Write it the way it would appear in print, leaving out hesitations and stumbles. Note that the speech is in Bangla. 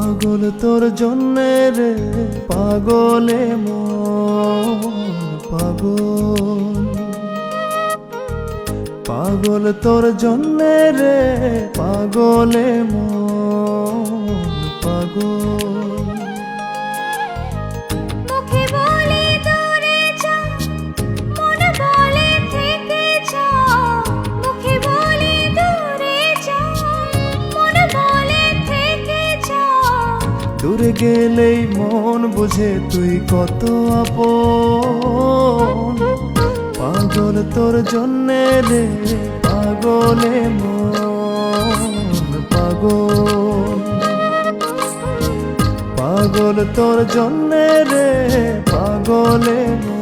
পাগল তোর জন্যে রে পাগলে মন পাগল, পাগল তোর জন্যে রে পাগলে মন পাগল। মুখে বলে দূরে যা, মন বলে থেকে যা। মুখে বলে দূরে যা, মন বলে থেকে যা। দূরে গেলেই মন বুঝে তুই কত আপন, পাগল তোর জন্যে রে পাগলে মন পাগল, পাগল তোর জন্যে রে পাগলে মন।